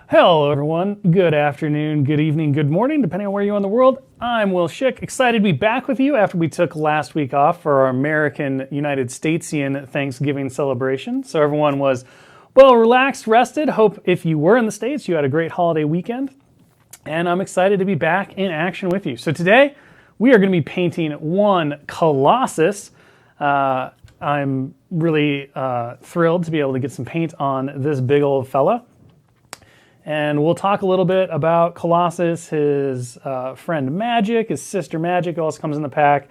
Hello, everyone. Good afternoon, good evening, good morning, depending on where you are in the world. I'm Will Schick, excited to be back with you after we took last week off for our American United Statesian Thanksgiving celebration. So everyone was well relaxed, rested. Hope if you were in the States, you had a great holiday weekend. And I'm excited to be back in action with you. So today, we are going to be painting one Colossus. I'm really thrilled to be able to get some paint on this big old fella. And we'll talk a little bit about Colossus, his friend Magic, his sister Magic also comes in the pack.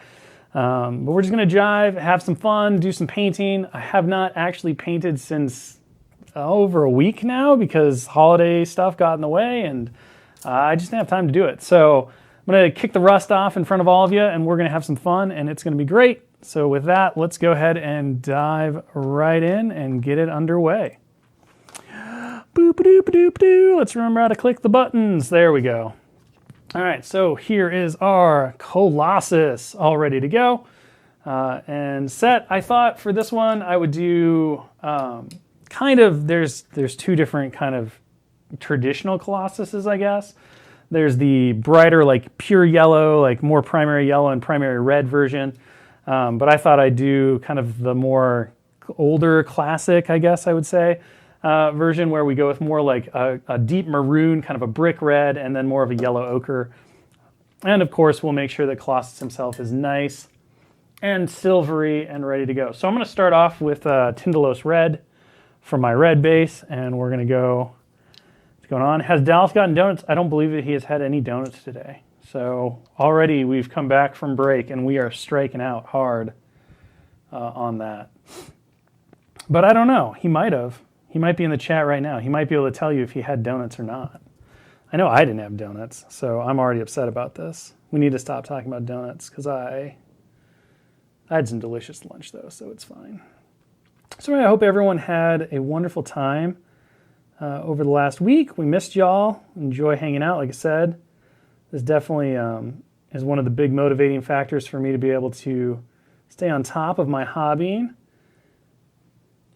But we're just going to jive, have some fun, do some painting. I have not actually painted since over a week now because holiday stuff got in the way and I just didn't have time to do it. So I'm going to kick the rust off in front of all of you and we're going to have some fun and it's going to be great. So with that, let's go ahead and dive right in and get it underway. Boop-a-doop-a-doop-a-doo. Let's remember how to click the buttons. There we go. All right, so here is our Colossus all ready to go and set. I thought for this one I would do there's two different kind of traditional Colossuses, I guess. There's the brighter, like pure yellow, like more primary yellow and primary red version. But I thought I'd do kind of the more older classic, I guess I would say. Version where we go with more like a deep maroon, kind of a brick red, and then more of a yellow ochre. And of course, we'll make sure that Colossus himself is nice and silvery and ready to go. So I'm going to start off with Tindalos Red for my red base, and we're going to go. What's going on? Has Dallas gotten donuts? I don't believe that he has had any donuts today. So already we've come back from break, and we are striking out hard on that. But I don't know. He might have. He might be in the chat right now. He might be able to tell you if he had donuts or not. I know I didn't have donuts, so I'm already upset about this. We need to stop talking about donuts because I had some delicious lunch though, so it's fine. So I hope everyone had a wonderful time over the last week. We missed y'all. Enjoy hanging out, like I said. This definitely is one of the big motivating factors for me to be able to stay on top of my hobbying.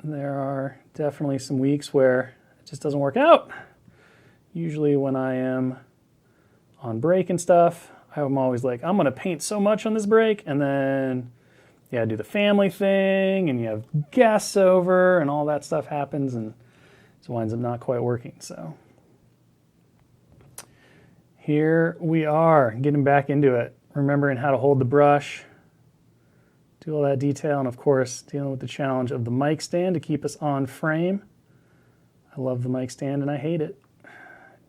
There are definitely some weeks where it just doesn't work out. Usually when I am on break and stuff, I'm always like, I'm going to paint so much on this break, and then do the family thing, and you have guests over, and all that stuff happens, and it winds up not quite working. So here we are, getting back into it, remembering how to hold the brush, do all that detail, and of course, dealing with the challenge of the mic stand to keep us on frame. I love the mic stand and I hate it.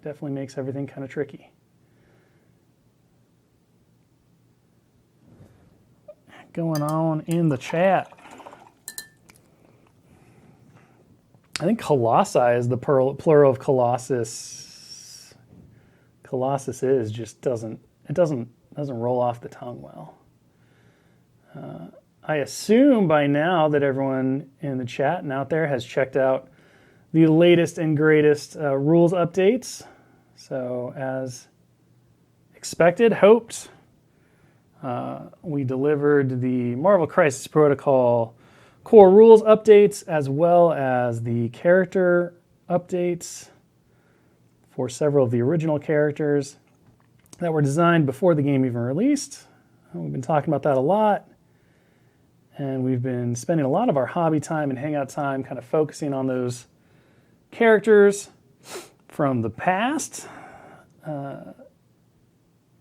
Definitely makes everything kind of tricky. Going on in the chat. I think Colossi is the plural of Colossus. Colossus just doesn't roll off the tongue well. I assume by now that everyone in the chat and out there has checked out the latest and greatest rules updates. So as expected, hoped, we delivered the Marvel Crisis Protocol core rules updates as well as the character updates for several of the original characters that were designed before the game even released. We've been talking about that a lot. And we've been spending a lot of our hobby time and hangout time kind of focusing on those characters from the past.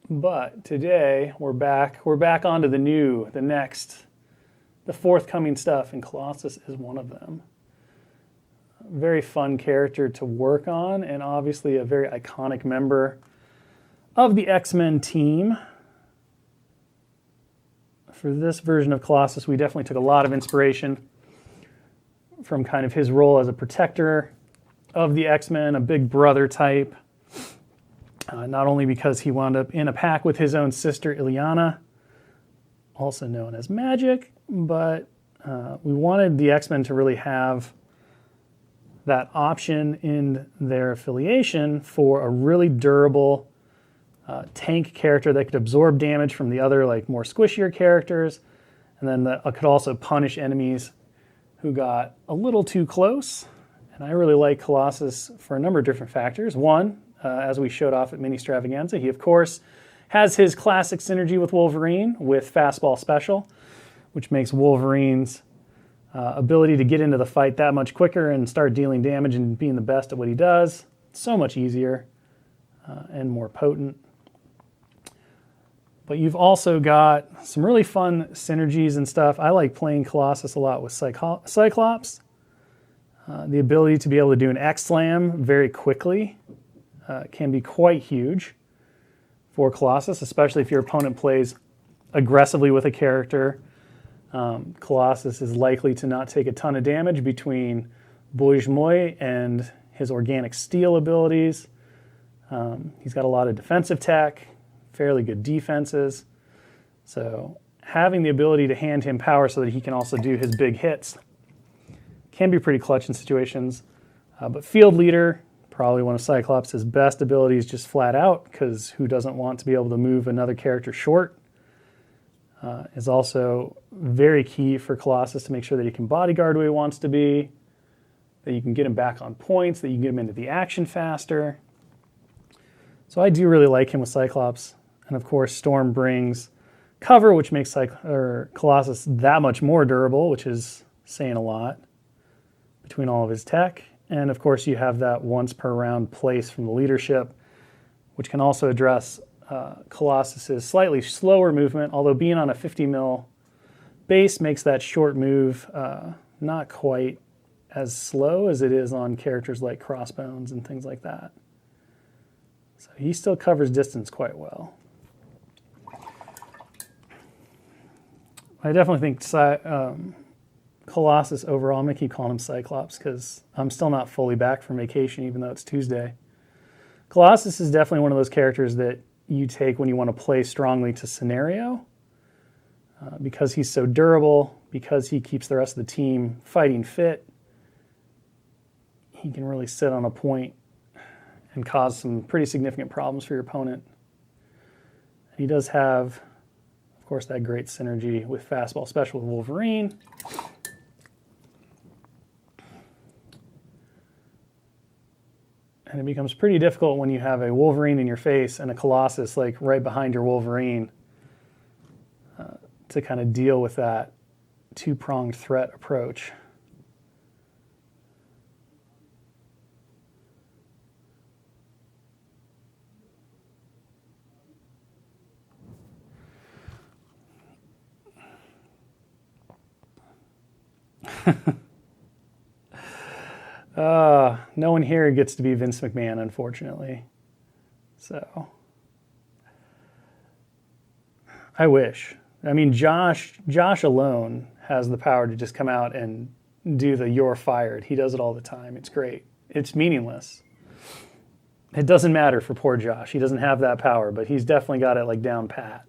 But today we're back onto the new, the forthcoming stuff, and Colossus is one of them. Very fun character to work on, and obviously a very iconic member of the X-Men team. For this version of Colossus, we definitely took a lot of inspiration from kind of his role as a protector of the X-Men, a big brother type. Not only because he wound up in a pack with his own sister, Illyana, also known as Magic, but we wanted the X-Men to really have that option in their affiliation for a really durable tank character that could absorb damage from the other, like more squishier characters, and then that could also punish enemies who got a little too close And I really like Colossus for a number of different factors. One, as we showed off at Mini Stravaganza, he of course has his classic synergy with Wolverine with Fastball Special, which makes Wolverine's ability to get into the fight that much quicker and start dealing damage and being the best at what he does so much easier and more potent. But you've also got some really fun synergies and stuff. I like playing Colossus a lot with Cyclops. The ability to be able to do an X-Slam very quickly can be quite huge for Colossus, especially if your opponent plays aggressively with a character. Colossus is likely to not take a ton of damage between Boujmoy and his organic steel abilities. He's got a lot of defensive tech, fairly good defenses. So having the ability to hand him power so that he can also do his big hits can be pretty clutch in situations. But Field Leader, probably one of Cyclops' best abilities just flat out, because who doesn't want to be able to move another character short, is also very key for Colossus to make sure that he can bodyguard where he wants to be, that you can get him back on points, that you can get him into the action faster. So I do really like him with Cyclops. And of course, Storm brings cover, which makes Colossus that much more durable, which is saying a lot between all of his tech. And of course, you have that once per round place from the leadership, which can also address Colossus's slightly slower movement, although being on a 50 mil base makes that short move not quite as slow as it is on characters like Crossbones and things like that. So he still covers distance quite well. I definitely think Colossus overall, I'm going to keep calling him Cyclops because I'm still not fully back from vacation even though it's Tuesday. Colossus is definitely one of those characters that you take when you want to play strongly to scenario because he's so durable, because he keeps the rest of the team fighting fit. He can really sit on a point and cause some pretty significant problems for your opponent. And he does have, of course, that great synergy with Fastball Special with Wolverine. And it becomes pretty difficult when you have a Wolverine in your face and a Colossus like right behind your Wolverine to kind of deal with that two-pronged threat approach. No one here gets to be Vince McMahon, unfortunately. So, I wish. I mean, Josh alone has the power to just come out and do the "you're fired." He does it all the time. It's great. It's meaningless. It doesn't matter for poor Josh. He doesn't have that power, but he's definitely got it like down pat.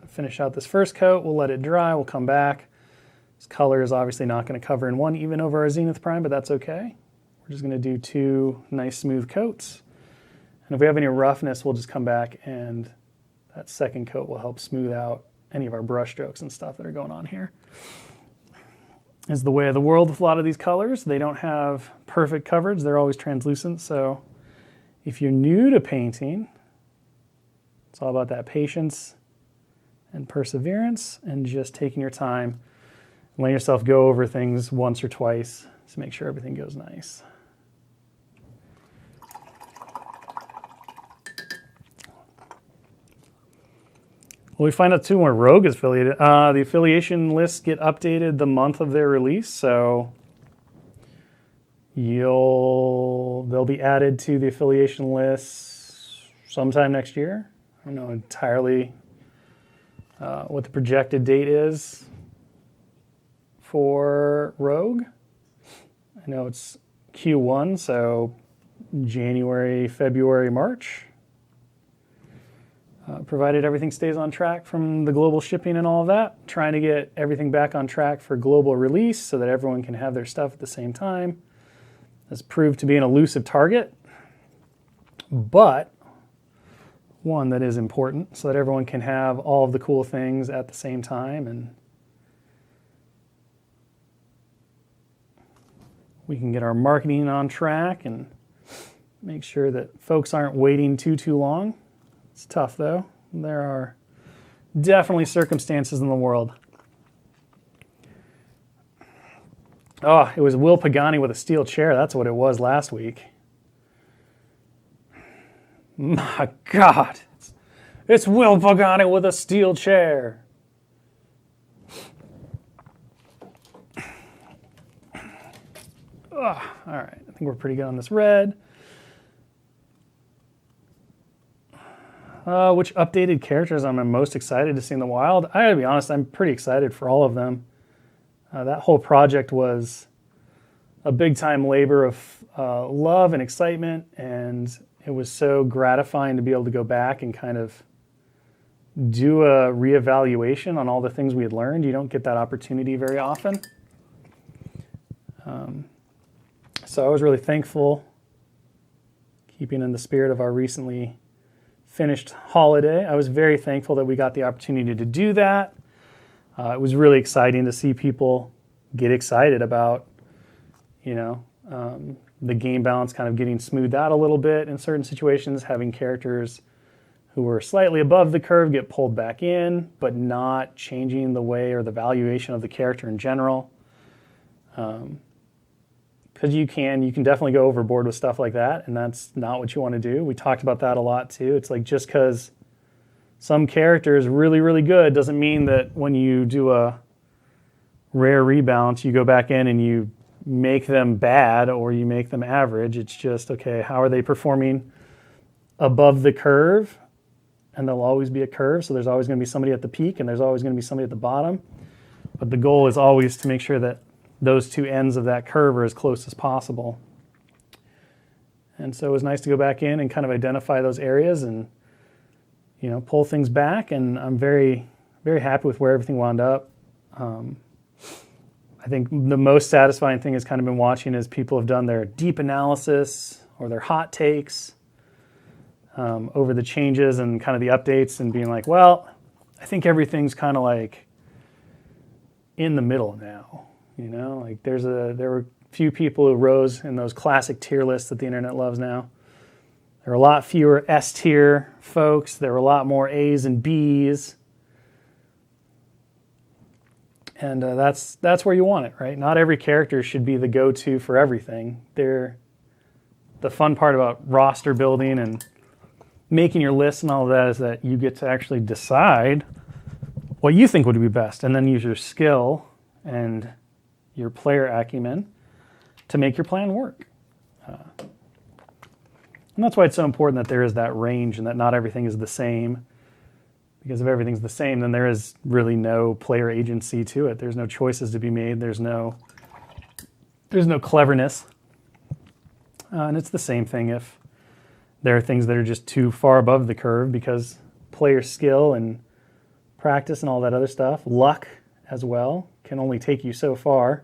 Finish out this first coat. We'll let it dry. We'll come back. This color is obviously not going to cover in one even over our Zenith Prime, but that's okay. We're just going to do two nice smooth coats. And if we have any roughness, we'll just come back and that second coat will help smooth out any of our brush strokes and stuff that are going on here. Is the way of the world with a lot of these colors. They don't have perfect coverage. They're always translucent. So if you're new to painting, it's all about that patience and perseverance and just taking your time and letting yourself go over things once or twice to make sure everything goes nice. Well, we find out too when Rogue is affiliated. The affiliation lists get updated the month of their release, so they'll be added to the affiliation lists sometime next year. I don't know entirely what the projected date is for Rogue. I know it's Q1, so January, February, March. Provided everything stays on track from the global shipping and all of that. Trying to get everything back on track for global release so that everyone can have their stuff at the same time. Has proved to be an elusive target. But one that is important so that everyone can have all of the cool things at the same time, and we can get our marketing on track and make sure that folks aren't waiting too long. It's tough though. There are definitely circumstances in the world. Oh, it was Will Pagani with a steel chair. That's what it was last week. My God. It's Will Pagani with a steel chair. Oh, all right, I think we're pretty good on this red. Which updated characters I'm most excited to see in the wild? I gotta be honest, I'm pretty excited for all of them. That whole project was a big time labor of love and excitement, and it was so gratifying to be able to go back and kind of do a reevaluation on all the things we had learned. You don't get that opportunity very often. So I was really thankful, keeping in the spirit of our recently finished holiday. I was very thankful that we got the opportunity to do that. It was really exciting to see people get excited about, the game balance kind of getting smoothed out a little bit in certain situations, having characters who were slightly above the curve get pulled back in, but not changing the way or the valuation of the character in general. Because you can definitely go overboard with stuff like that, and that's not what you want to do. We talked about that a lot too. It's like just because some character is really, really good doesn't mean that when you do a rare rebalance, you go back in and you make them bad or you make them average. It's just, okay, how are they performing above the curve? And there'll always be a curve, so there's always going to be somebody at the peak and there's always going to be somebody at the bottom. But the goal is always to make sure that those two ends of that curve are as close as possible. And so it was nice to go back in and kind of identify those areas and, pull things back. And I'm very, very happy with where everything wound up. I think the most satisfying thing has kind of been watching as people have done their deep analysis or their hot takes over the changes and kind of the updates, and being like, well, I think everything's kind of like in the middle now. Like there were a few people who rose in those classic tier lists that the internet loves now. There were a lot fewer S tier folks. There were a lot more A's and B's. And that's where you want it, right? Not every character should be the go-to for everything. The fun part about roster building and making your list and all of that is that you get to actually decide what you think would be best, and then use your skill and your player acumen to make your plan work. And that's why it's so important that there is that range and that not everything is the same. Because if everything's the same, then there is really no player agency to it. There's no choices to be made. There's no cleverness. And it's the same thing if there are things that are just too far above the curve, because player skill and practice and all that other stuff, luck as well, can only take you so far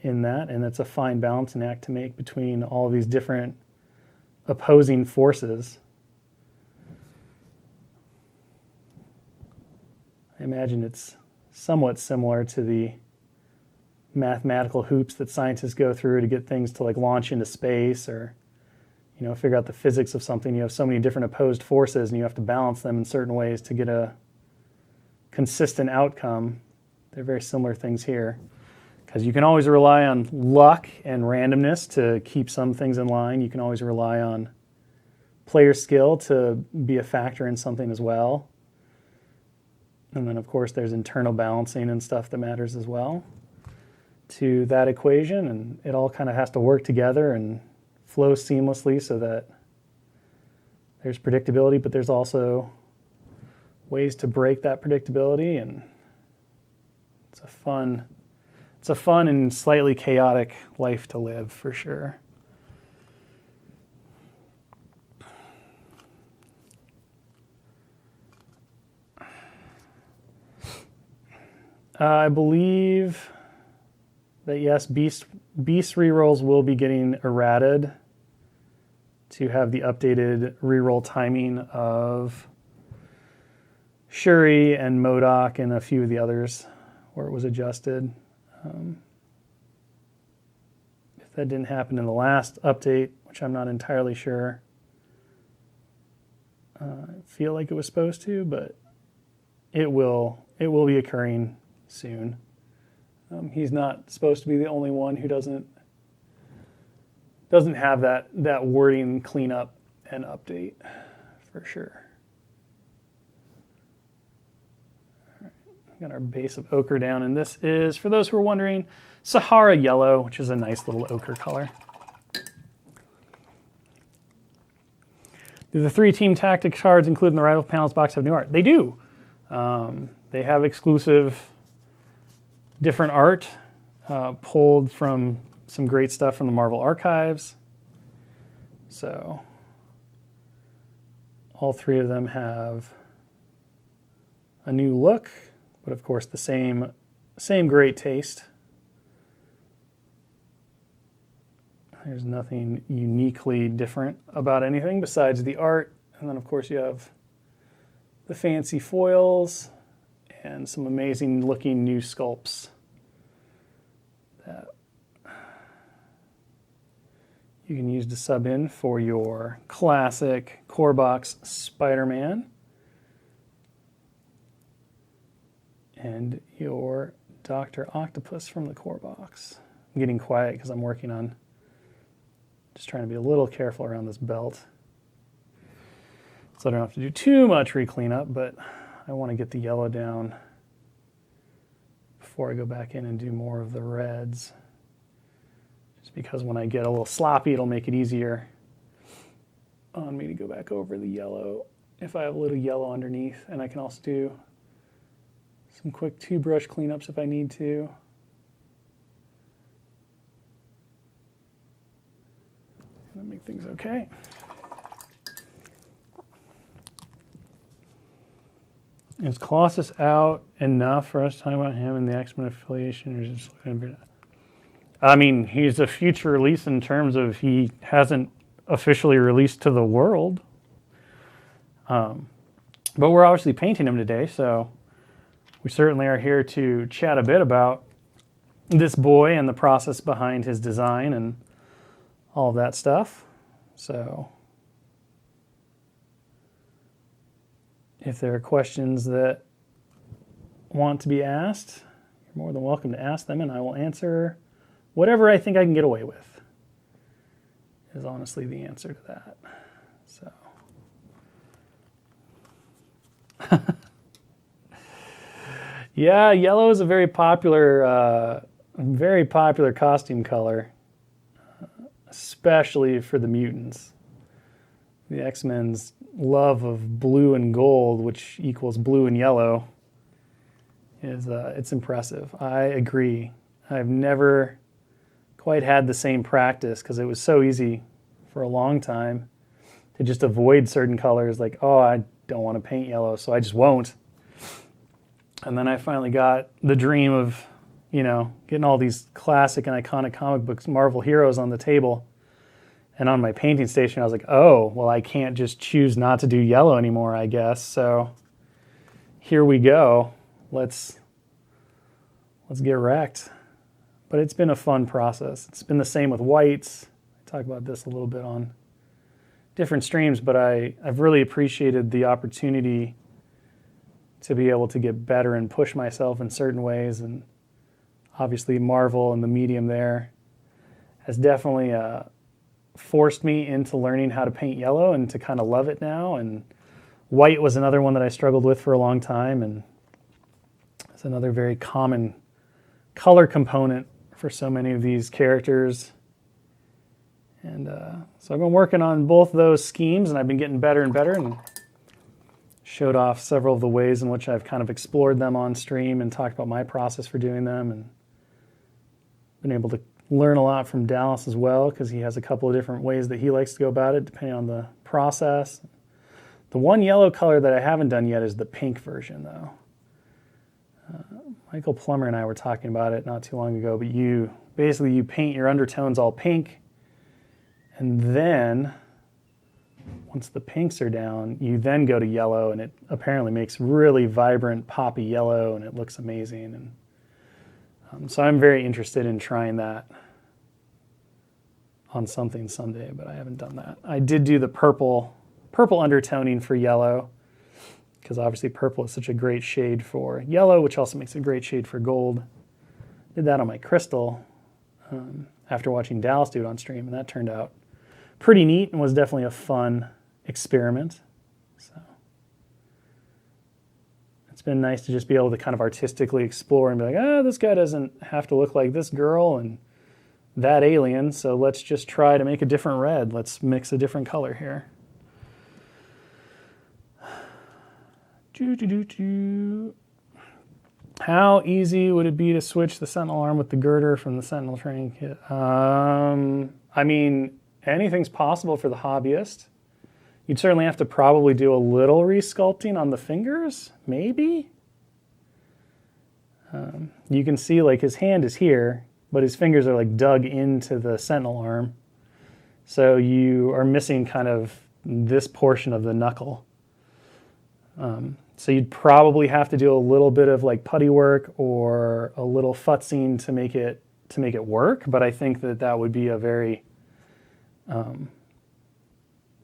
in that. And it's a fine balancing act to make between all of these different opposing forces. I imagine it's somewhat similar to the mathematical hoops that scientists go through to get things to like launch into space, or figure out the physics of something. You have so many different opposed forces and you have to balance them in certain ways to get a consistent outcome. They're very similar things here, because you can always rely on luck and randomness to keep some things in line. You can always rely on player skill to be a factor in something as well. And then, of course, there's internal balancing and stuff that matters as well to that equation. And it all kind of has to work together and flow seamlessly so that there's predictability, but there's also ways to break that predictability. And it's a fun and slightly chaotic life to live, for sure. I believe that, yes, beast rerolls will be getting errated to have the updated reroll timing of Shuri and MODOK and a few of the others where it was adjusted. If that didn't happen in the last update, which I'm not entirely sure, I feel like it was supposed to, but it will be occurring soon. He's not supposed to be the only one who doesn't have that wording cleanup and update for sure. All right, got our base of ochre down, and this is, for those who are wondering, Sahara Yellow, which is a nice little ochre color. Do the 3 team tactics cards, including the rival panels box, have new art? They do. They have exclusive different art pulled from some great stuff from the Marvel archives. So all 3 of them have a new look, but of course the same great taste. There's nothing uniquely different about anything besides the art. And then of course you have the fancy foils and some amazing looking new sculpts that you can use to sub in for your classic core box Spider-Man and your Dr. Octopus from the core box. I'm getting quiet because I'm working on just trying to be a little careful around this belt so I don't have to do too much re-cleanup, but I want to get the yellow down before I go back in and do more of the reds. Just because when I get a little sloppy, it'll make it easier on me to go back over the yellow if I have a little yellow underneath. And I can also do some quick 2-brush cleanups if I need to. That make things okay. Is Colossus out enough for us to talk about him and the X-Men affiliation, or is it just going to be? I mean, he's a future release in terms of he hasn't officially released to the world. But we're obviously painting him today, so we certainly are here to chat a bit about this boy and the process behind his design and all of that stuff. So if there are questions that want to be asked, you're more than welcome to ask them, and I will answer whatever I think I can get away with, is honestly the answer to that. So yeah, yellow is a very popular costume color, especially for the mutants. The X-Men's love of blue and gold, which equals blue and yellow, is it's impressive. I agree. I've never quite had the same practice because it was so easy for a long time to just avoid certain colors, like, oh, I don't want to paint yellow, so I just won't. And then I finally got the dream of, getting all these classic and iconic comic books, Marvel heroes on the table. And on my painting station, I was like, oh, well, I can't just choose not to do yellow anymore, I guess. So here we go. Let's get wrecked. But it's been a fun process. It's been the same with whites. I talk about this a little bit on different streams, but I've really appreciated the opportunity to be able to get better and push myself in certain ways. And obviously Marvel and the medium there has definitely forced me into learning how to paint yellow and to kind of love it now. And white was another one that I struggled with for a long time, and it's another very common color component for so many of these characters. And so I've been working on both those schemes, and I've been getting better and better, and showed off several of the ways in which I've kind of explored them on stream and talked about my process for doing them, and been able to learn a lot from Dallas as well, because he has a couple of different ways that he likes to go about it depending on the process. The one yellow color that I haven't done yet is the pink version, though. Michael Plummer and I were talking about it not too long ago, but you paint your undertones all pink, and then once the pinks are down, you then go to yellow, and it apparently makes really vibrant, poppy yellow, and it looks amazing. And so I'm very interested in trying that on something someday, but I haven't done that. I did do the purple undertoning for yellow, because obviously purple is such a great shade for yellow, which also makes a great shade for gold. Did that on my crystal after watching Dallas do it on stream, and that turned out pretty neat and was definitely a fun experiment. So it's been nice to just be able to kind of artistically explore and be like, this guy doesn't have to look like this girl and that alien, so let's just try to make a different red. Let's mix a different color here. How easy would it be to switch the Sentinel arm with the girder from the Sentinel training kit? I mean, anything's possible for the hobbyist. You'd certainly have to probably do a little resculpting on the fingers, maybe. You can see like his hand is here, but his fingers are like dug into the Sentinel arm. So you are missing kind of this portion of the knuckle. So you'd probably have to do a little bit of like putty work or a little futzing to make it work. But I think that would be a very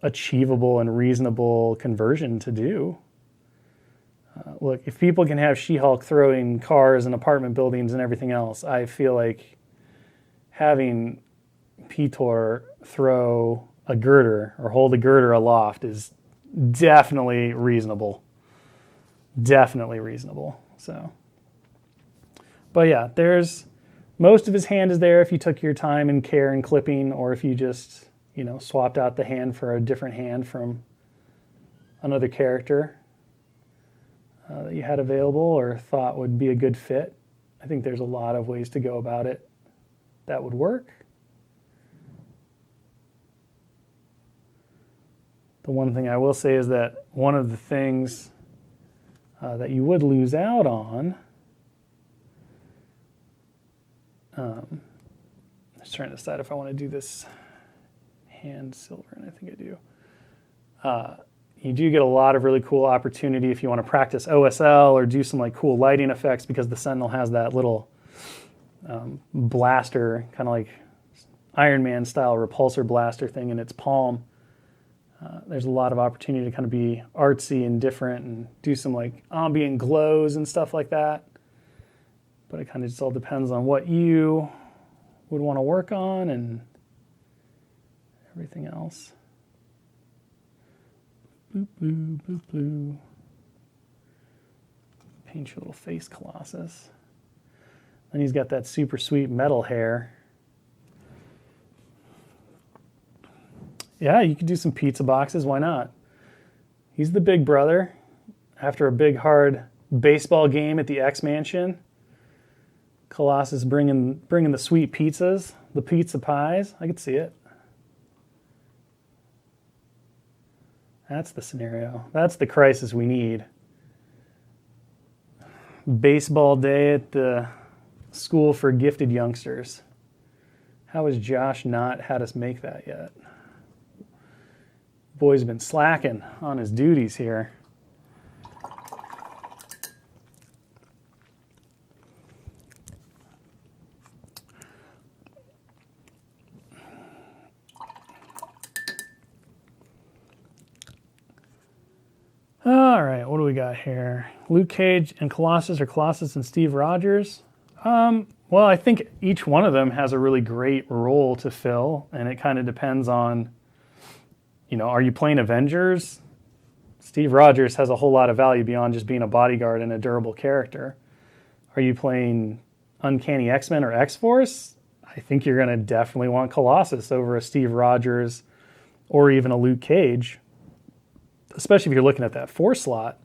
achievable and reasonable conversion to do. Look, if people can have She-Hulk throwing cars and apartment buildings and everything else, I feel like having Pitor throw a girder or hold a girder aloft is definitely reasonable. Definitely reasonable. So, but yeah, there's most of his hand is there if you took your time and care in clipping, or if you just, swapped out the hand for a different hand from another character that you had available or thought would be a good fit. I think there's a lot of ways to go about it that would work. The one thing I will say is that one of the things that you would lose out on, I'm just trying to decide if I want to do this hand silver, and I think I do. You do get a lot of really cool opportunity if you want to practice OSL or do some like cool lighting effects, because the Sentinel has that little blaster, kind of like Iron Man style repulsor blaster thing in its palm. There's a lot of opportunity to kind of be artsy and different and do some like ambient glows and stuff like that. But it kind of just all depends on what you would want to work on and everything else. Boop, boop, boop, boop. Paint your little face, Colossus. Then he's got that super sweet metal hair. Yeah, you could do some pizza boxes. Why not? He's the big brother. After a big, hard baseball game at the X Mansion, Colossus bringing the sweet pizzas, the pizza pies. I could see it. That's the scenario. That's the crisis we need. Baseball day at the school for gifted youngsters. How has Josh not had us make that yet? Boy's been slacking on his duties here. All right, what do we got here? Luke Cage and Colossus, or Colossus and Steve Rogers? Well, I think each one of them has a really great role to fill, and it kind of depends on, are you playing Avengers? Steve Rogers has a whole lot of value beyond just being a bodyguard and a durable character. Are you playing Uncanny X-Men or X-Force? I think you're going to definitely want Colossus over a Steve Rogers or even a Luke Cage, especially if you're looking at that 4 slot.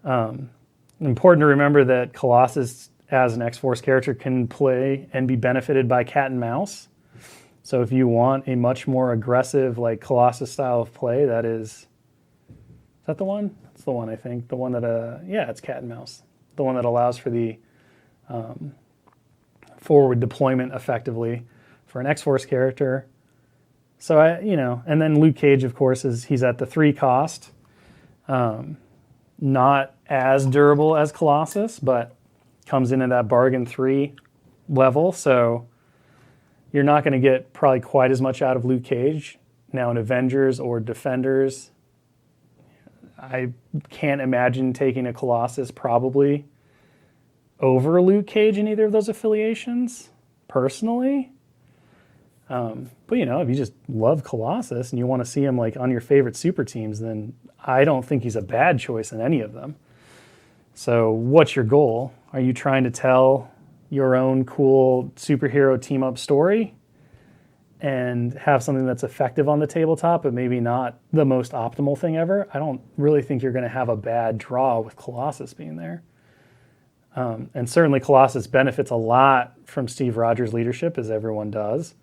Important to remember that Colossus, as an X-Force character, can play and be benefited by cat and mouse. So if you want a much more aggressive, like Colossus style of play, is that the one? That's the one, I think. The one that, it's cat and mouse. The one that allows for the forward deployment effectively for an X-Force character. So and then Luke Cage, of course, he's at the 3 cost. Not as durable as Colossus, but comes in at that bargain 3 level. So you're not going to get probably quite as much out of Luke Cage. Now in Avengers or Defenders, I can't imagine taking a Colossus probably over Luke Cage in either of those affiliations, personally. But if you just love Colossus and you want to see him like on your favorite super teams, then I don't think he's a bad choice in any of them. So what's your goal? Are you trying to tell your own cool superhero team up story and have something that's effective on the tabletop, but maybe not the most optimal thing ever? I don't really think you're going to have a bad draw with Colossus being there. And certainly Colossus benefits a lot from Steve Rogers' leadership, as everyone does,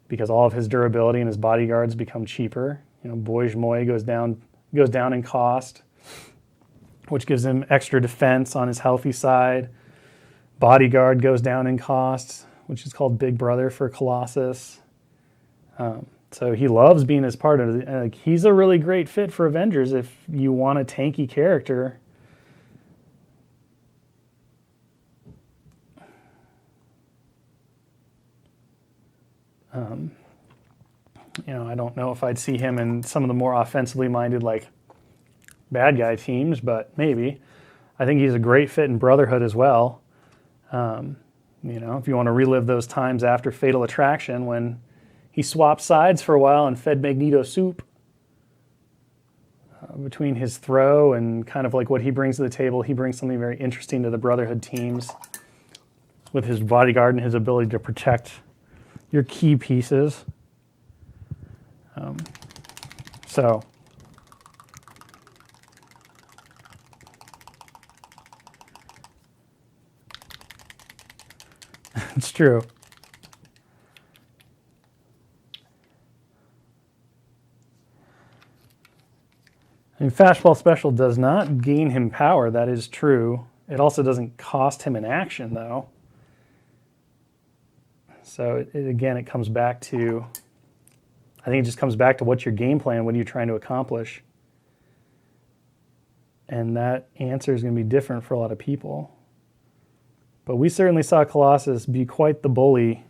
because all of his durability and his bodyguards become cheaper. Boige Moy goes down in cost, which gives him extra defense on his healthy side. Bodyguard goes down in cost, which is called Big Brother for Colossus. So he loves being as part of it. He's a really great fit for Avengers if you want a tanky character. I don't know if I'd see him in some of the more offensively minded, like, bad guy teams, but maybe. I think he's a great fit in Brotherhood as well. If you want to relive those times after Fatal Attraction when he swapped sides for a while and fed Magneto soup between his throw and kind of like what he brings to the table. He brings something very interesting to the Brotherhood teams with his bodyguard and his ability to protect your key pieces. So it's true. Fastball Special does not gain him power, that is true. It also doesn't cost him an action, though. So it comes back to, I think it just comes back to what's your game plan, what are you trying to accomplish? And that answer is going to be different for a lot of people. But we certainly saw Colossus be quite the bully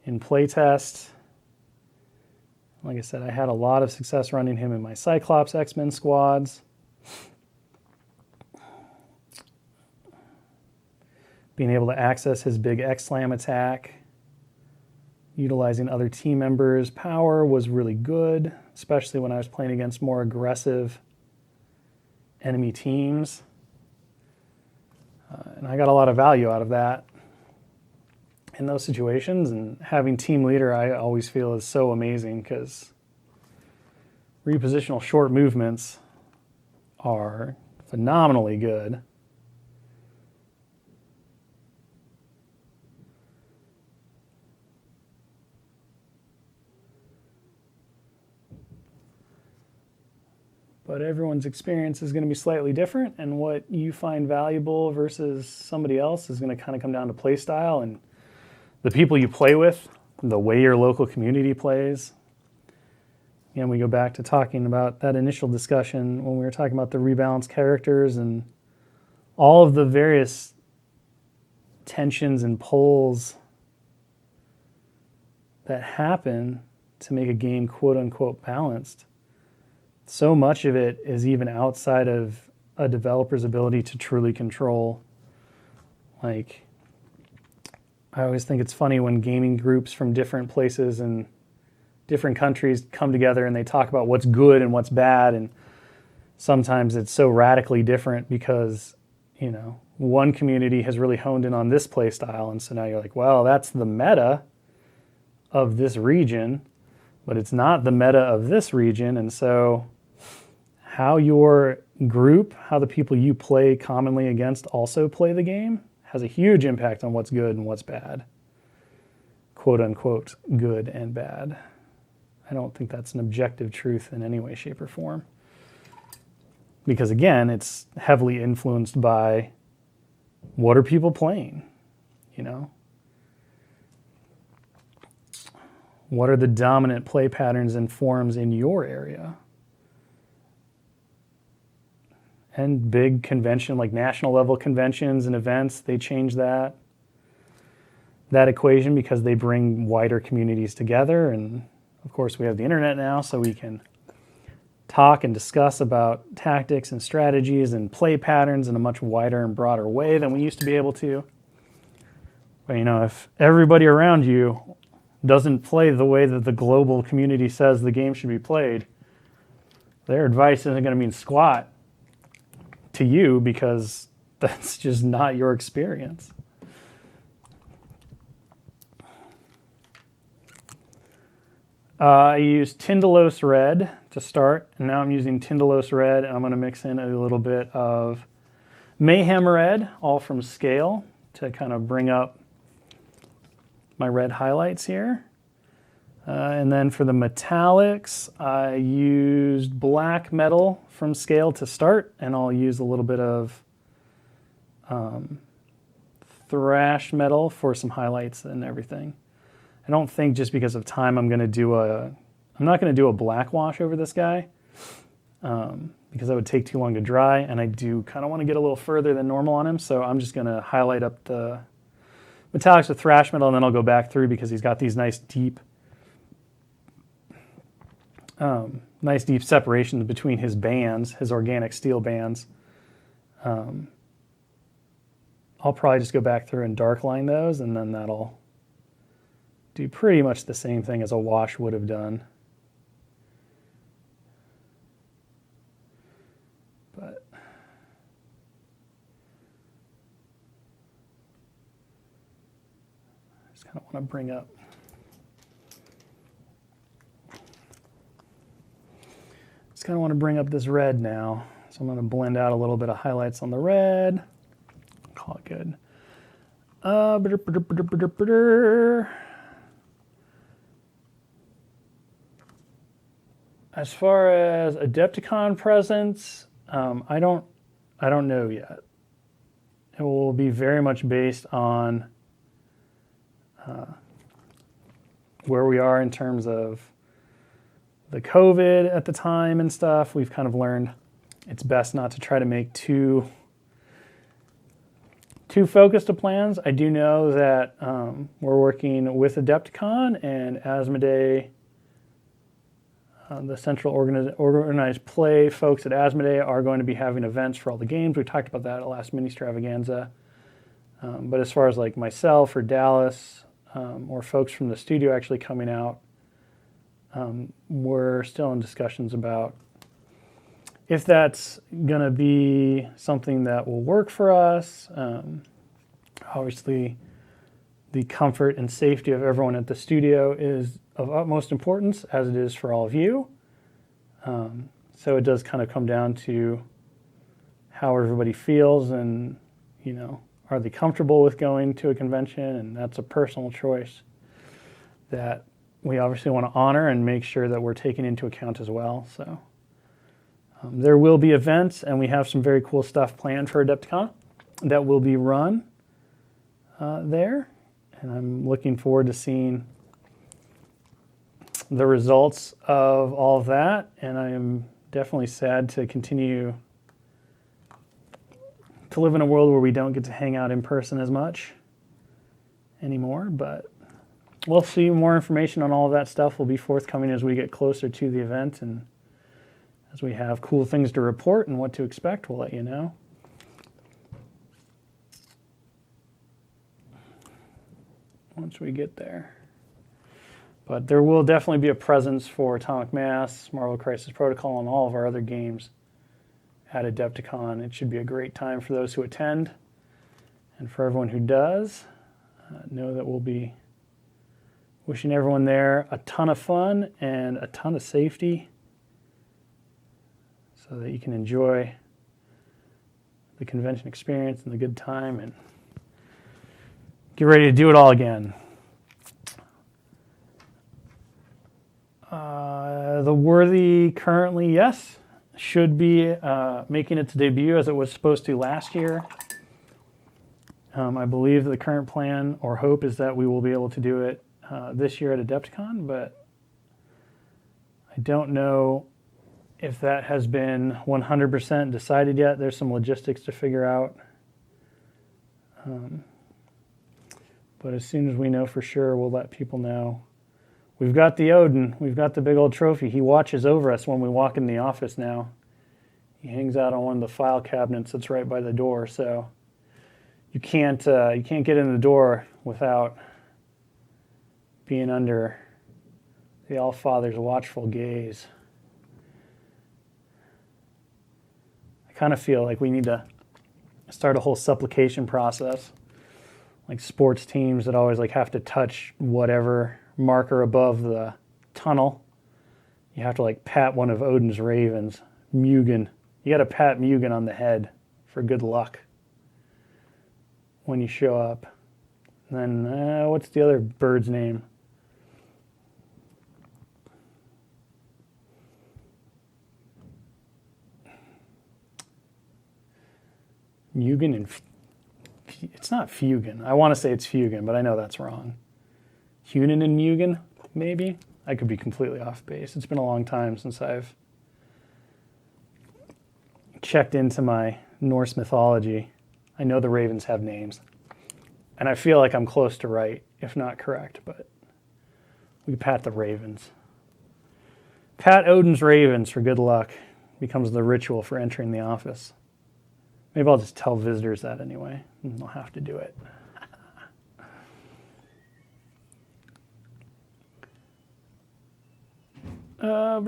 in playtest. Like I said, I had a lot of success running him in my Cyclops X-Men squads. Being able to access his big X-Slam attack, utilizing other team members' power was really good, especially when I was playing against more aggressive enemy teams. And I got a lot of value out of that in those situations. And having team leader, I always feel, is so amazing because repositional short movements are phenomenally good. But everyone's experience is going to be slightly different, and what you find valuable versus somebody else is going to kind of come down to play style and the people you play with, the way your local community plays. And we go back to talking about that initial discussion when we were talking about the rebalanced characters and all of the various tensions and pulls that happen to make a game quote-unquote balanced. So much of it is even outside of a developer's ability to truly control. Like, I always think it's funny when gaming groups from different places and different countries come together and they talk about what's good and what's bad, and sometimes it's so radically different because, one community has really honed in on this play style, and so now you're like, well, that's the meta of this region, but it's not the meta of this region, and so how your group, how the people you play commonly against also play the game has a huge impact on what's good and what's bad. Quote unquote, good and bad. I don't think that's an objective truth in any way, shape, or form. Because again, it's heavily influenced by what are people playing, What are the dominant play patterns and forms in your area? And big convention, like national level conventions and events, they change that equation because they bring wider communities together. And of course, we have the internet now, so we can talk and discuss about tactics and strategies and play patterns in a much wider and broader way than we used to be able to. But if everybody around you doesn't play the way that the global community says the game should be played, their advice isn't going to mean squat to you because that's just not your experience. I used Tindalos Red to start, and now I'm using Tindalos Red, and I'm going to mix in a little bit of Mayhem Red, all from Scale, to kind of bring up my red highlights here. And then for the metallics, I used Black Metal from Scale to start, and I'll use a little bit of Thrash Metal for some highlights and everything. I don't think just because of time I'm not going to do a black wash over this guy because that would take too long to dry, and I do kind of want to get a little further than normal on him, so I'm just going to highlight up the metallics with Thrash Metal, and then I'll go back through because he's got these nice deep separations between his bands, his organic steel bands. I'll probably just go back through and dark line those, and then that'll do pretty much the same thing as a wash would have done. But I just kind of want to bring up this red now. So I'm going to blend out a little bit of highlights on the red. Call it good. As far as Adepticon presence, I don't know yet. It will be very much based on where we are in terms of the COVID at the time and stuff. We've kind of learned it's best not to try to make too focused of plans. I do know that we're working with Adepticon and Asmodee. The central organized play folks at Asmodee are going to be having events for all the games. We talked about that at last mini extravaganza. But as far as like myself or Dallas or folks from the studio actually coming out, we're still in discussions about if that's going to be something that will work for us. Obviously, the comfort and safety of everyone at the studio is of utmost importance, as it is for all of you. So it does kind of come down to how everybody feels and, are they comfortable with going to a convention? And that's a personal choice that we obviously want to honor and make sure that we're taking into account as well. So there will be events, and we have some very cool stuff planned for Adepticon that will be run there. And I'm looking forward to seeing the results of all of that, and I am definitely sad to continue to live in a world where we don't get to hang out in person as much anymore, but we'll see. More information on all of that stuff will be forthcoming as we get closer to the event, and as we have cool things to report and what to expect, we'll let you know. Once we get there. But there will definitely be a presence for Atomic Mass, Marvel Crisis Protocol, and all of our other games at Adepticon. It should be a great time for those who attend. And for everyone who does, know that we'll be wishing everyone there a ton of fun and a ton of safety so that you can enjoy the convention experience and the good time and get ready to do it all again. The Worthy currently, yes, should be making its debut as it was supposed to last year. I believe the current plan or hope is that we will be able to do it this year at Adepticon, but I don't know if that has been 100% decided yet. There's some logistics to figure out. But as soon as we know for sure, we'll let people know. We've got the Odin. We've got the big old trophy. He watches over us when we walk in the office now. He hangs out on one of the file cabinets that's right by the door, so you can't get in the door without being under the All-Father's watchful gaze. I kind of feel like we need to start a whole supplication process, like sports teams that always like have to touch whatever marker above the tunnel. You have to like pat one of Odin's ravens, Mugen. You got to pat Mugen on the head for good luck when you show up. And then what's the other bird's name? Mugen and it's not Fugen. I want to say it's Fugen, but I know that's wrong. Hunin and Mugen, maybe? I could be completely off base. It's been a long time since I've checked into my Norse mythology. I know the ravens have names. And I feel like I'm close to right, if not correct, but we pat the ravens. Pat Odin's ravens for good luck becomes the ritual for entering the office. Maybe I'll just tell visitors that anyway, and they'll have to do it. I'm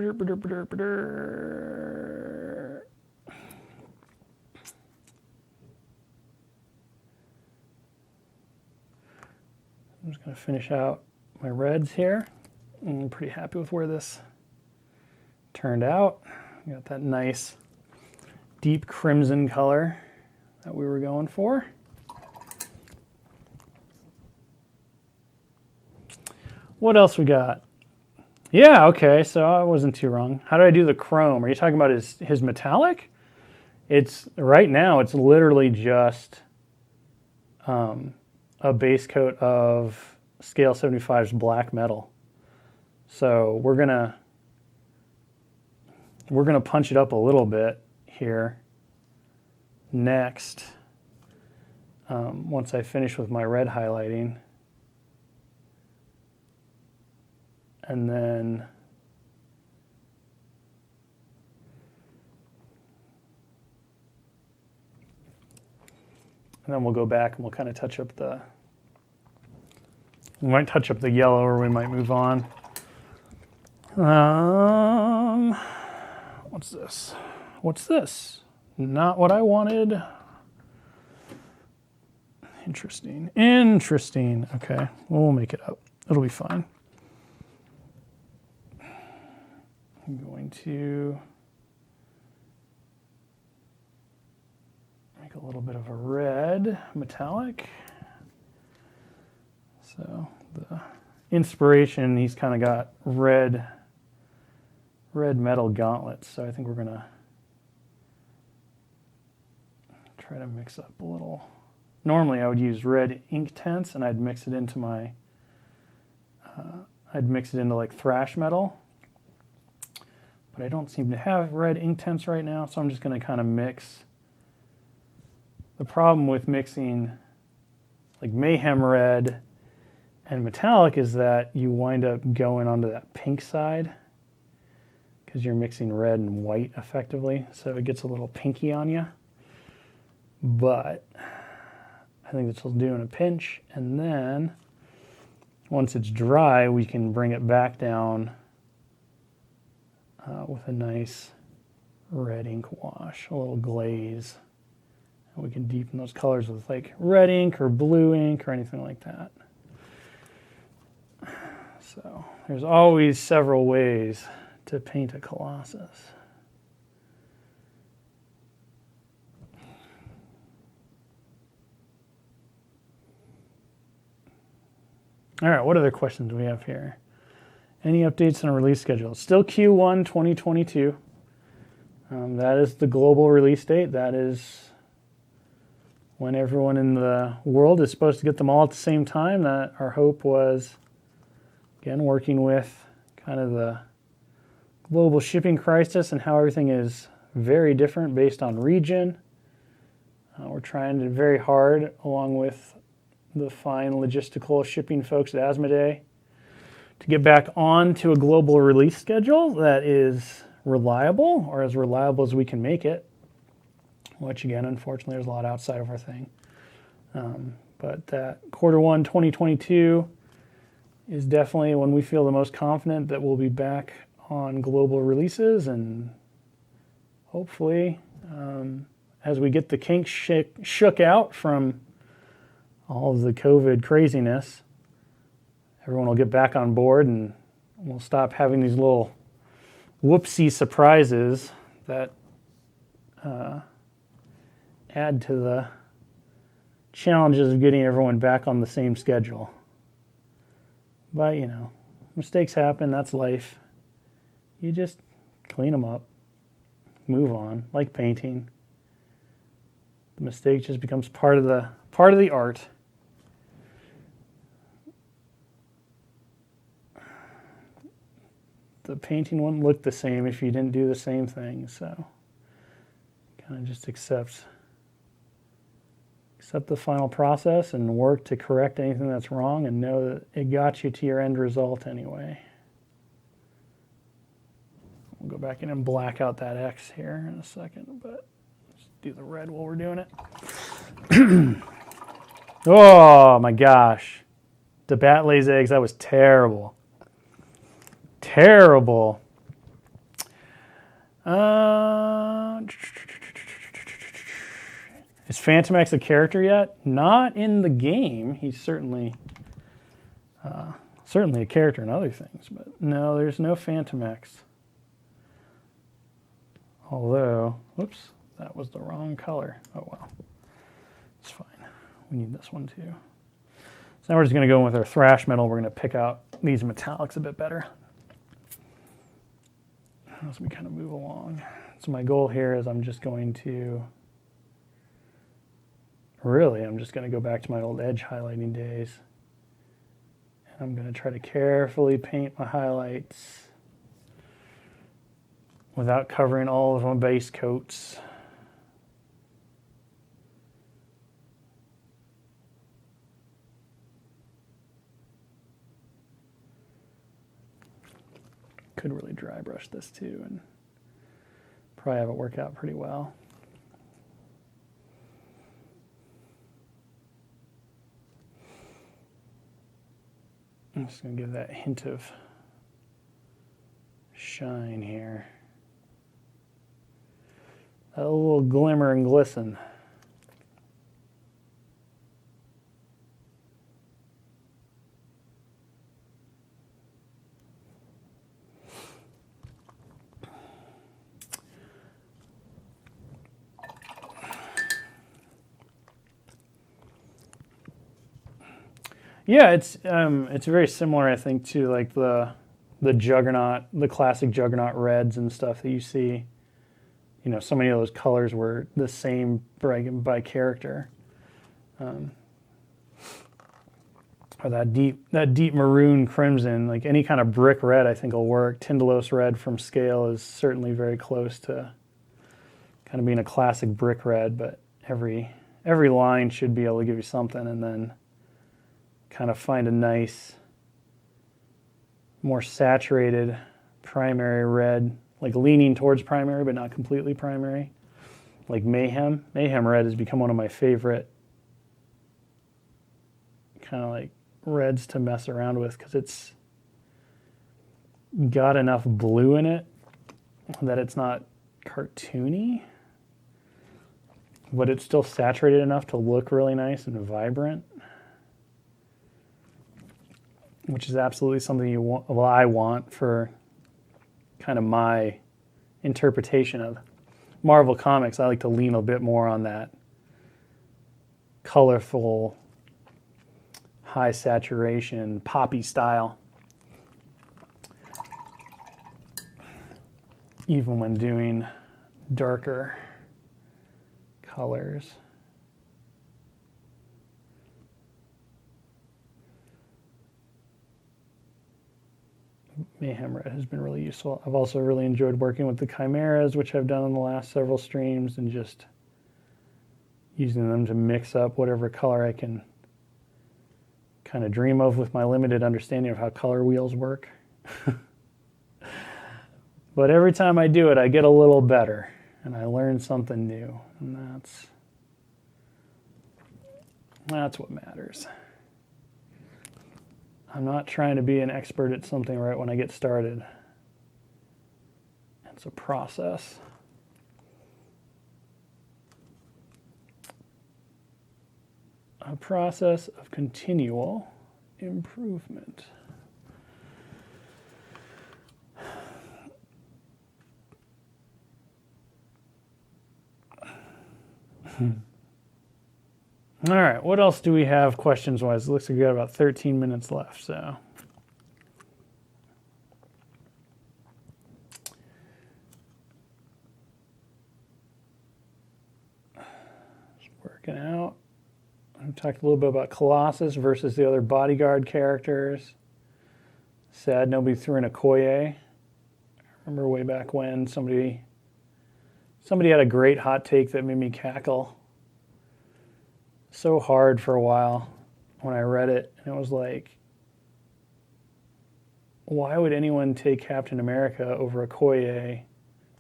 just going to finish out my reds here. I'm pretty happy with where this turned out. Got that nice deep crimson color that we were going for. What else we got? Yeah, okay, so I wasn't too wrong. How did I do the chrome? Are you talking about his metallic? It's right now it's literally just a base coat of Scale 75's black metal. So we're gonna punch it up a little bit here next, once I finish with my red highlighting. And then we'll go back and we'll kind of touch up we might touch up the yellow, or we might move on. What's this? What's this? Not what I wanted. Interesting. Interesting. Okay, we'll make it up. It'll be fine. I'm going to make a little bit of a red metallic. So the inspiration, he's kind of got red metal gauntlets. So I think we're gonna try to mix up a little. Normally I would use red ink tents and I'd mix it into like thrash metal. But I don't seem to have red ink tents right now, so I'm just going to kind of mix. The problem with mixing like Mayhem Red and Metallic is that you wind up going onto that pink side because you're mixing red and white effectively, so it gets a little pinky on you. But I think this will do in a pinch, and then once it's dry, we can bring it back down with a nice red ink wash, a little glaze. And we can deepen those colors with like red ink or blue ink or anything like that. So there's always several ways to paint a Colossus. All right, what other questions do we have here? Any updates on a release schedule? Still Q1 2022. That is the global release date. That is when everyone in the world is supposed to get them all at the same time. That our hope was Again, working with kind of the global shipping crisis and how everything is very different based on region. We're trying very hard, along with the fine logistical shipping folks at Asmodee, to get back on to a global release schedule that is reliable, or as reliable as we can make it, which again, unfortunately, there's a lot outside of our thing. But that Q1 2022 is definitely when we feel the most confident that we'll be back on global releases, and hopefully, as we get the kinks shook out from all of the COVID craziness, everyone will get back on board and we'll stop having these little whoopsie surprises that add to the challenges of getting everyone back on the same schedule. But, mistakes happen. That's life. You just clean them up, move on, like painting. The mistake just becomes part of the art. The painting wouldn't look the same if you didn't do the same thing. So kind of just accept the final process and work to correct anything that's wrong, and know that it got you to your end result anyway. We'll go back in and black out that X here in a second, but let's do the red while we're doing it. Oh my gosh. The bat lays eggs, that was terrible. Terrible. Is Phantom X a character yet? Not in the game. He's certainly a character in other things, but no, there's no Phantom X. Although, whoops, that was the wrong color. Oh well, it's fine. We need this one too. So now we're just going to go in with our thrash metal. We're going to pick out these metallics a bit better as we kind of move along. So my goal here is I'm just going to go back to my old edge highlighting days. And I'm going to try to carefully paint my highlights without covering all of my base coats. Could really dry brush this too and probably have it work out pretty well. I'm just going to give that hint of shine here. A little glimmer and glisten. Yeah, it's very similar, I think, to like the Juggernaut, the classic Juggernaut reds and stuff that you see. So many of those colors were the same by character. Or that deep maroon crimson, like any kind of brick red, I think will work. Tindalos red from Scale is certainly very close to kind of being a classic brick red, but every line should be able to give you something, and then kind of find a nice, more saturated primary red, like leaning towards primary, but not completely primary. Like Mayhem. Mayhem red has become one of my favorite kind of like reds to mess around with, because it's got enough blue in it that it's not cartoony, but it's still saturated enough to look really nice and vibrant, which is absolutely something I want for kind of my interpretation of Marvel Comics. I like to lean a bit more on that colorful, high saturation, poppy style, even when doing darker colors. Mayhem Red has been really useful. I've also really enjoyed working with the Chimeras, which I've done in the last several streams, and just using them to mix up whatever color I can kind of dream of with my limited understanding of how color wheels work. But every time I do it, I get a little better, and I learn something new, and that's what matters. I'm not trying to be an expert at something right when I get started. It's a process. A process of continual improvement. All right, what else do we have questions-wise? It looks like we got about 13 minutes left, so. Just working out. We talked a little bit about Colossus versus the other bodyguard characters. Sad nobody threw in a Koye. I remember way back when somebody had a great hot take that made me cackle so hard for a while when I read it, and it was like, why would anyone take Captain America over Okoye?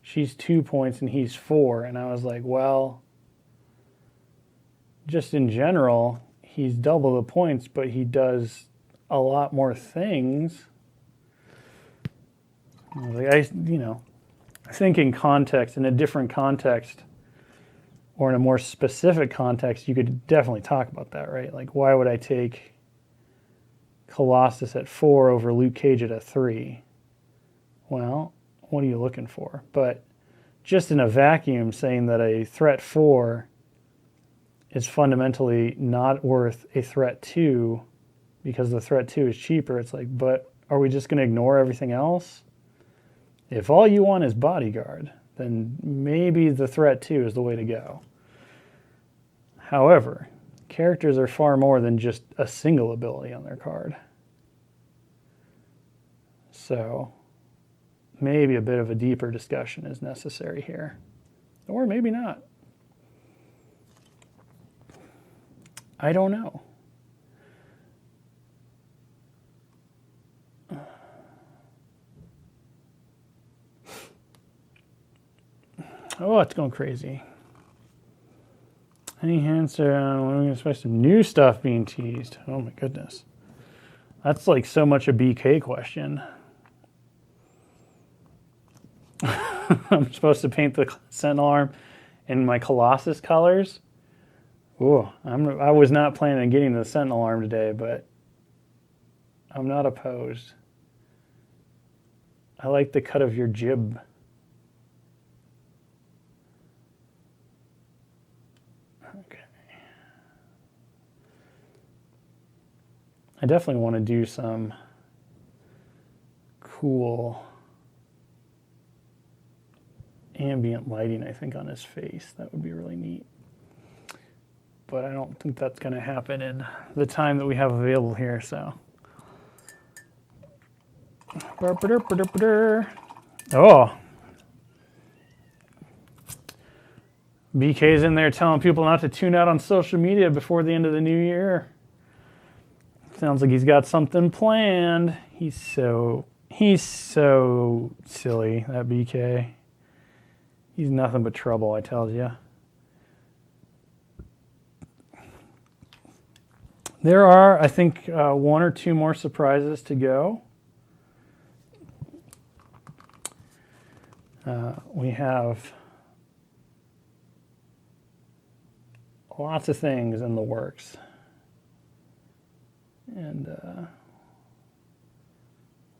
She's 2 points and he's 4. And I was like, well, just in general, he's double the points, but he does a lot more things. I was like, I think in context, in a different context, or in a more specific context, you could definitely talk about that, right? Like, why would I take Colossus at 4 over Luke Cage at a 3? Well, what are you looking for? But just in a vacuum, saying that a threat 4 is fundamentally not worth a threat 2 because the threat 2 is cheaper, it's like, but are we just going to ignore everything else? If all you want is bodyguard, then maybe the threat 2 is the way to go. However, characters are far more than just a single ability on their card. So maybe a bit of a deeper discussion is necessary here. Or maybe not. I don't know. Oh, it's going crazy. Any hints around when we're going to expect some new stuff being teased? Oh my goodness. That's like so much a BK question. I'm supposed to paint the Sentinel arm in my Colossus colors. Ooh, I was not planning on getting the Sentinel arm today, but I'm not opposed. I like the cut of your jib. I definitely want to do some cool ambient lighting, I think, on his face. That would be really neat. But I don't think that's going to happen in the time that we have available here, so. Oh. BK's in there telling people not to tune out on social media before the end of the new year. Sounds like he's got something planned. He's so silly, that BK. He's nothing but trouble, I tell you. There are, I think, 1 or 2 more surprises to go. We have lots of things in the works. And,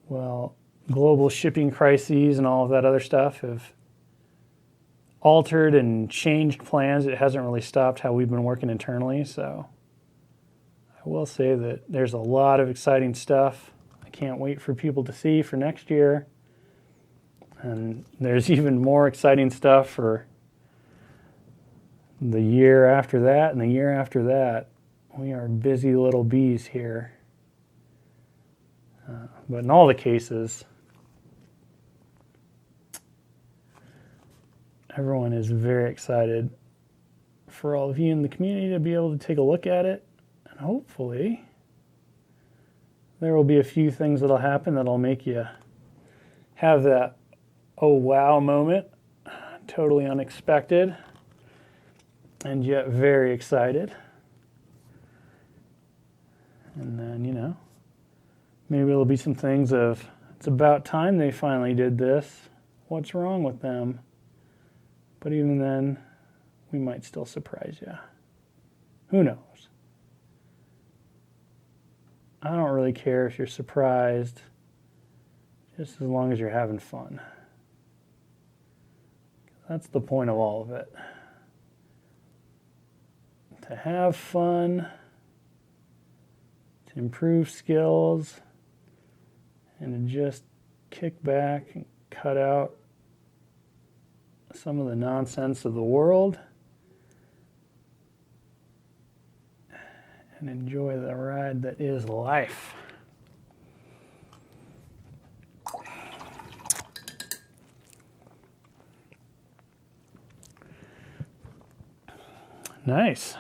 well, global shipping crises and all of that other stuff have altered and changed plans. It hasn't really stopped how we've been working internally, so I will say that there's a lot of exciting stuff I can't wait for people to see for next year. And there's even more exciting stuff for the year after that and the year after that. We are busy little bees here. But in all the cases, everyone is very excited for all of you in the community to be able to take a look at it. And hopefully there will be a few things that'll happen that'll make you have that oh wow moment, totally unexpected and yet very excited. And then, you know, maybe there'll be some things of, it's about time they finally did this. What's wrong with them? But even then, we might still surprise you. Who knows? I don't really care if you're surprised, just as long as you're having fun. That's the point of all of it. To have fun, to improve skills, and to just kick back and cut out some of the nonsense of the world and enjoy the ride that is life. Nice.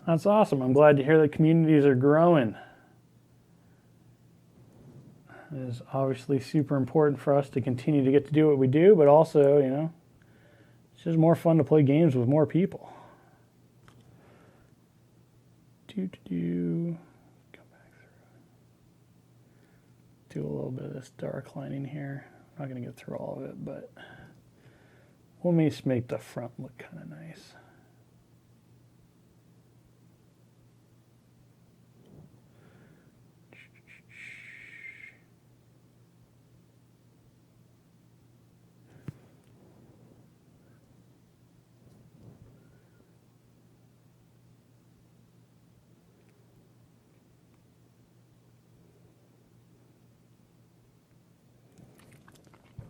That's awesome. I'm glad to hear that communities are growing. It is obviously super important for us to continue to get to do what we do, but also, you know, it's just more fun to play games with more people. Come back through. Do a little bit of this dark lining here. I'm not going to get through all of it, but we'll just make the front look kind of nice.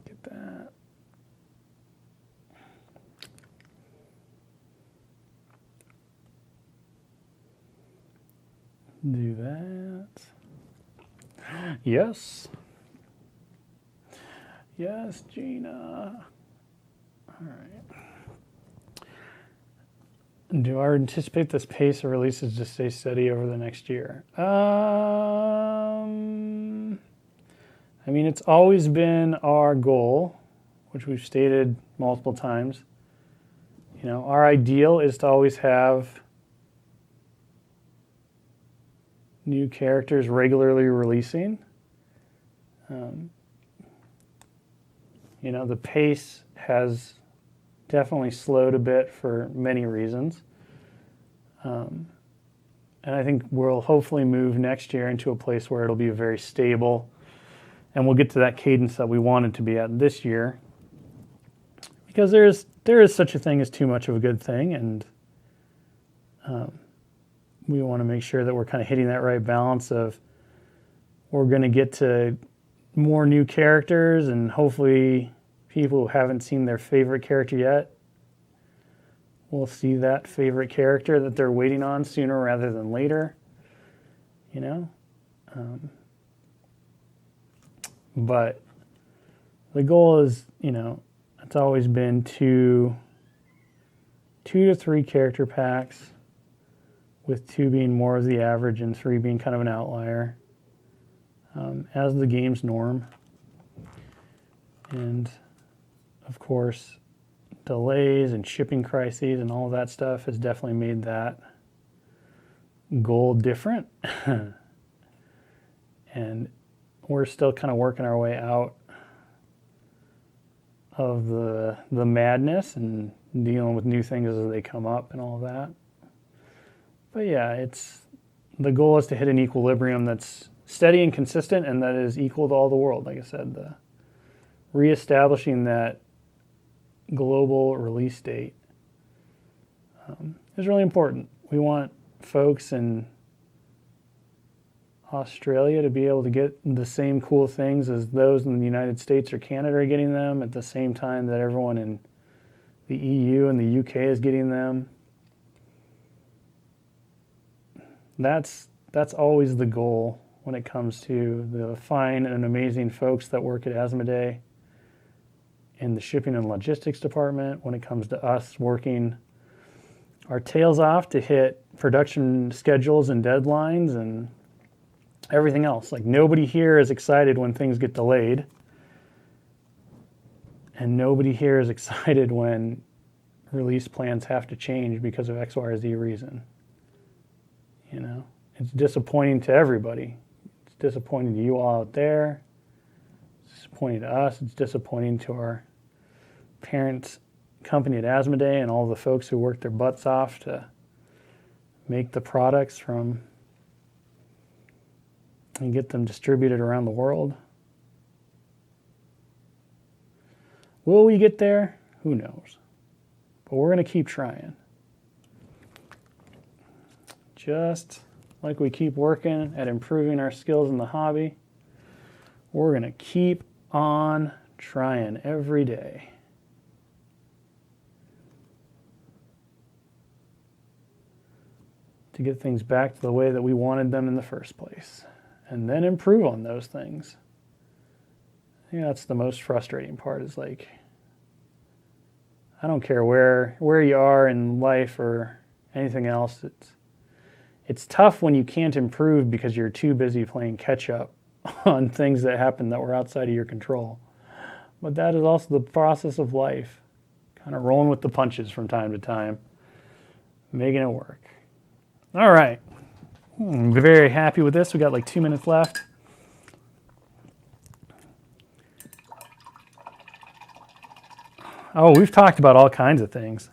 Get that. Do that. Yes. Yes, Gina. All right. Do I anticipate this pace of releases to stay steady over the next year? I mean, it's always been our goal, which we've stated multiple times. You know, our ideal is to always have new characters regularly releasing. You know, the pace has definitely slowed a bit for many reasons. And I think we'll hopefully move next year into a place where it'll be very stable and we'll get to that cadence that we wanted to be at this year. Because there is such a thing as too much of a good thing, and we want to make sure that we're kind of hitting that right balance of we're going to get to more new characters and hopefully people who haven't seen their favorite character yet will see that favorite character that they're waiting on sooner rather than later, you know? But the goal is, you know, it's always been two to three character packs, with 2 being more of the average and 3 being kind of an outlier, as the game's norm. And of course, delays and shipping crises and all of that stuff has definitely made that goal different. And we're still kind of working our way out of the madness and dealing with new things as they come up and all of that. But yeah, the goal is to hit an equilibrium that's steady and consistent and that is equal to all the world. Like I said, the reestablishing that global release date is really important. We want folks in Australia to be able to get the same cool things as those in the United States or Canada are getting them at the same time that everyone in the EU and the UK is getting them. That's always the goal when it comes to the fine and amazing folks that work at Asmodee. in the shipping and logistics department when it comes to us working our tails off to hit production schedules and deadlines and everything else. Like, nobody here is excited when things get delayed. And nobody here is excited when release plans have to change because of X, Y, or Z reason. You know, it's disappointing to everybody. It's disappointing to you all out there. It's disappointing to us. It's disappointing to our parent company at Asmodee and all the folks who worked their butts off to make the products from and get them distributed around the world. Will we get there? Who knows? But we're going to keep trying. Just like we keep working at improving our skills in the hobby, we're going to keep on trying every day. To get things back to the way that we wanted them in the first place. And then improve on those things. I think that's the most frustrating part, is like, I don't care where you are in life or anything else. It's tough when you can't improve because you're too busy playing catch up on things that happen that were outside of your control. But that is also the process of life. Kind of rolling with the punches from time to time, making it work. All right. I'm very happy with this. We got like 2 minutes left. Oh, we've talked about all kinds of things.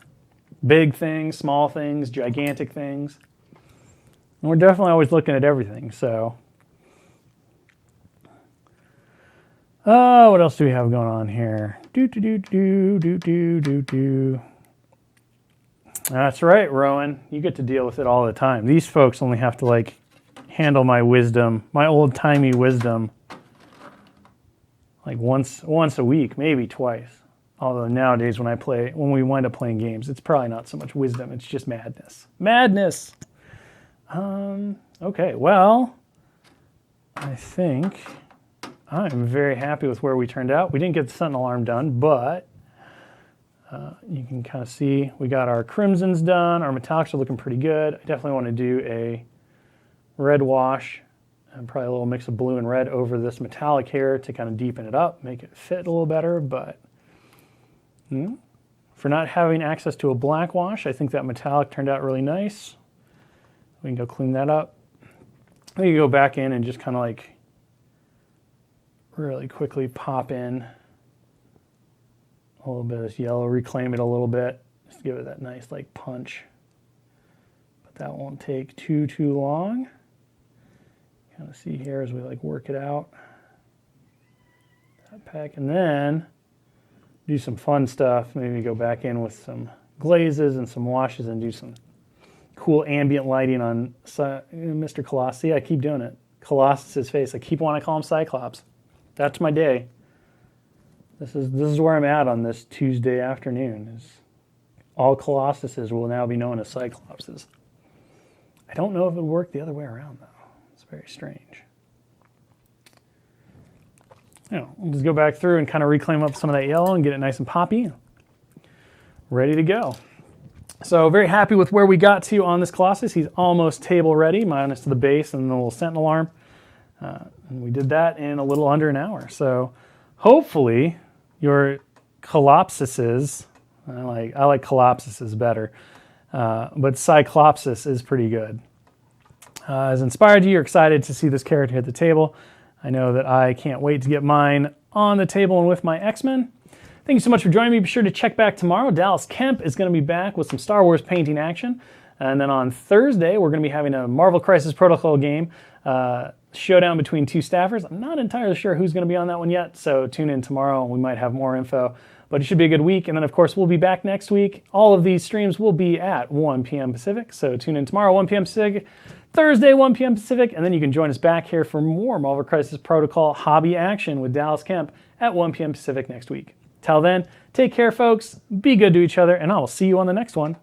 Big things, small things, gigantic things. And we're definitely always looking at everything, so. What else do we have going on here? That's right, Rowan. You get to deal with it all the time. These folks only have to like handle my wisdom, my old-timey wisdom, like once a week, maybe twice. Although nowadays when we wind up playing games, it's probably not so much wisdom, it's just madness. Madness! Okay, well, I think I'm very happy with where we turned out. We didn't get the Sentinel arm done, but you can kind of see we got our crimsons done. Our metallics are looking pretty good. I definitely want to do a red wash and probably a little mix of blue and red over this metallic here to kind of deepen it up, make it fit a little better, but for not having access to a black wash, I think that metallic turned out really nice. We can go clean that up. We can go back in and just kind of like really quickly pop in a little bit of this yellow, reclaim it a little bit, just give it that nice like punch. But that won't take too long. Kind of see here as we like work it out. That pack, and then do some fun stuff. Maybe go back in with some glazes and some washes and do some cool ambient lighting on Mr. Colossus. I keep doing it. Colossus' face. I keep wanting to call him Cyclops. That's my day. This is where I'm at on this Tuesday afternoon. Is all Colossuses will now be known as Cyclopses. I don't know if it would work the other way around, though. It's very strange. We'll just go back through and kind of reclaim up some of that yellow and get it nice and poppy. Ready to go. So very happy with where we got to on this Colossus. He's almost table ready, minus the base and the little Sentinel arm. And we did that in a little under an hour. So hopefully your Colossuses, I like Colossuses better, but Cyclopsis is pretty good. Has inspired you. You're excited to see this character hit the table. I know that I can't wait to get mine on the table and with my X-Men. Thank you so much for joining me. Be sure to check back tomorrow. Dallas Kemp is going to be back with some Star Wars painting action. And then on Thursday, we're going to be having a Marvel Crisis Protocol game, showdown between two staffers. I'm not entirely sure who's going to be on that one yet, so tune in tomorrow and we might have more info. But it should be a good week. And then, of course, we'll be back next week. All of these streams will be at 1 p.m. Pacific, so tune in tomorrow, 1 p.m. Pacific. Thursday, 1 p.m. Pacific, and then you can join us back here for more Marvel Crisis Protocol hobby action with Dallas Kemp at 1 p.m. Pacific next week. Till then, take care, folks, be good to each other, and I will see you on the next one.